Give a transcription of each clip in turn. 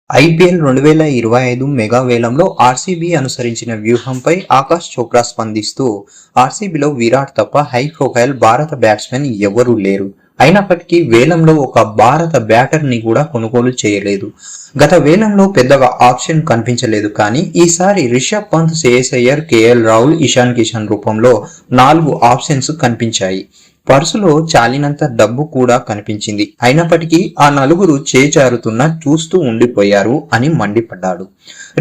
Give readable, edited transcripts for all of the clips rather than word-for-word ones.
IPL 2025 mega వేలంలో RCB అనుసరించిన వ్యూహంపై ఆకాష్ చోప్రా స్పందిస్తూ ఆర్సీబీలో విరాట్ తప్ప హై ప్రొఫైల్ భారత బ్యాట్స్మెన్ ఎవరూ లేరు. అయినప్పటికీ వేలంలో ఒక భారత బ్యాటర్ ని కూడా కొనుగోలు చేయలేదు. గత వేలంలో పెద్దగా ఆప్షన్ కనిపించలేదు, కానీ ఈసారి రిషబ్ పంత్, శ్రేయస్ అయ్యర్, కేఎల్ రాహుల్, ఇషాన్ కిషన్ రూపంలో 4 ఆప్షన్స్ కనిపించాయి. పర్సులో చాలినంత డబ్బు కూడా కనిపించింది. అయినప్పటికీ ఆ నలుగురు చేజారుతున్నా చూస్తూ ఉండిపోయారు అని మండిపడ్డాడు.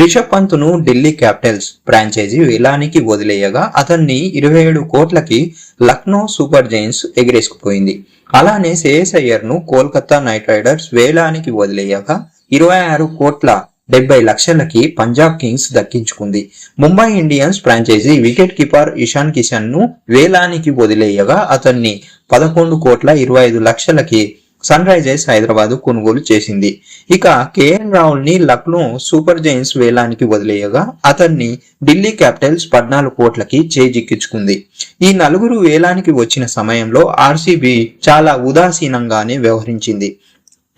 రిషబ్ పంత్ను ఢిల్లీ క్యాపిటల్స్ ఫ్రాంచైజీ వేలానికి వదిలేయగా అతన్ని 27 కోట్లకి లక్నో సూపర్ జైంట్స్ ఎగిరేసుకుపోయింది. అలానే శ్రేయస్ అయ్యర్ ను కోల్కతా నైట్ రైడర్స్ వేలానికి వదిలేయగా 26 కోట్ల 70 లక్షలకి పంజాబ్ కింగ్స్ దక్కించుకుంది. Mumbai Indians franchise wicket keeper Ishan Kishan ను వేలానికి వదిలేయగా అతన్ని 11 కోట్ల 25 లక్షలకి సన్ రైజర్స్ హైదరాబాద్ కొనుగోలు చేసింది. ఇక కేఎల్ రాహుల్ ని లక్నో సూపర్ జైంట్స్ వేలానికి వదిలేయగా అతన్ని ఢిల్లీ క్యాపిటల్స్ 14 కోట్లకి చేజిక్కించుకుంది. ఈ నలుగురు వేలానికి వచ్చిన సమయంలో ఆర్సీబీ చాలా ఉదాసీనంగానే వ్యవహరించింది.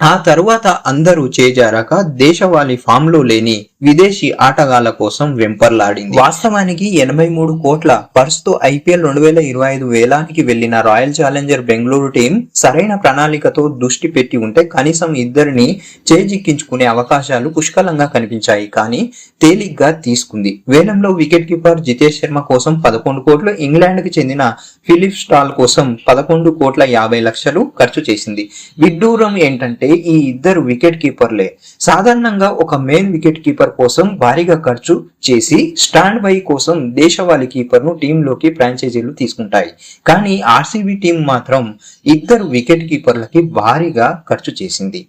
ఆ తరువాత అందరూ చేజారాక దేశవాళీ ఫామ్ లో లేని విదేశీ ఆటగాళ్ల కోసం వెంపర్లాడింది. వాస్తవానికి 83 కోట్ల పర్సుతో ఐపీఎల్ 2025 వేలానికి వెళ్లిన రాయల్ ఛాలెంజర్ బెంగళూరు టీం సరైన ప్రణాళికతో దృష్టి పెట్టి ఉంటే కనీసం ఇద్దరిని చేజిక్కించుకునే అవకాశాలు పుష్కలంగా కనిపించాయి, కానీ తేలిగ్గా తీసుకుంది. వేలంలో వికెట్ కీపర్ జితేష్ శర్మ కోసం 11 కోట్లు, ఇంగ్లాండ్ కి చెందిన ఫిలిప్ స్టాల్ కోసం 11 కోట్ల 50 లక్షలు ఖర్చు చేసింది. విడ్డూరం ఏంటంటే ఈ ఇద్దరు వికెట్ కీపర్లే. సాధారణంగా ఒక మెయిన్ వికెట్ కీపర్ కోసం భారీగా ఖర్చు చేసి స్టాండ్ బై కోసం దేశవాళీ కీపర్ ను టీంలోకి ఫ్రాంచైజీలు తీసుకుంటాయి. కానీ ఆర్సీబీ టీం మాత్రం ఇద్దరు వికెట్ కీపర్లకి భారీగా ఖర్చు చేసింది.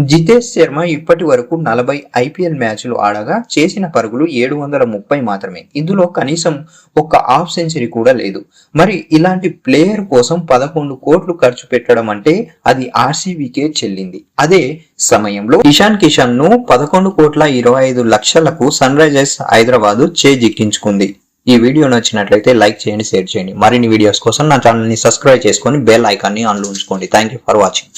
జితేష్ శర్మ ఇప్పటి వరకు 40 ఐపీఎల్ మ్యాచ్లు ఆడగా చేసిన పరుగులు 730 మాత్రమే. ఇందులో కనీసం ఒక్క హాఫ్ సెంచరీ కూడా లేదు. మరి ఇలాంటి ప్లేయర్ కోసం 11 కోట్లు ఖర్చు పెట్టడం అంటే అది ఆర్సీబీకే చెల్లింది. అదే సమయంలో ఇషాన్ కిషన్ ను 11 కోట్ల 25 లక్షలకు సన్ రైజర్స్ హైదరాబాద్ చేజిక్కించుకుంది. ఈ వీడియో నచ్చినట్లయితే లైక్ చేయండి, షేర్ చేయండి. మరిన్ని వీడియోస్ కోసం నా ఛానల్ ని సబ్స్క్రైబ్ చేసుకొని బెల్ ఐకాన్ ని ఆన్ లో ఉంచుకోండి. Thank you for watching.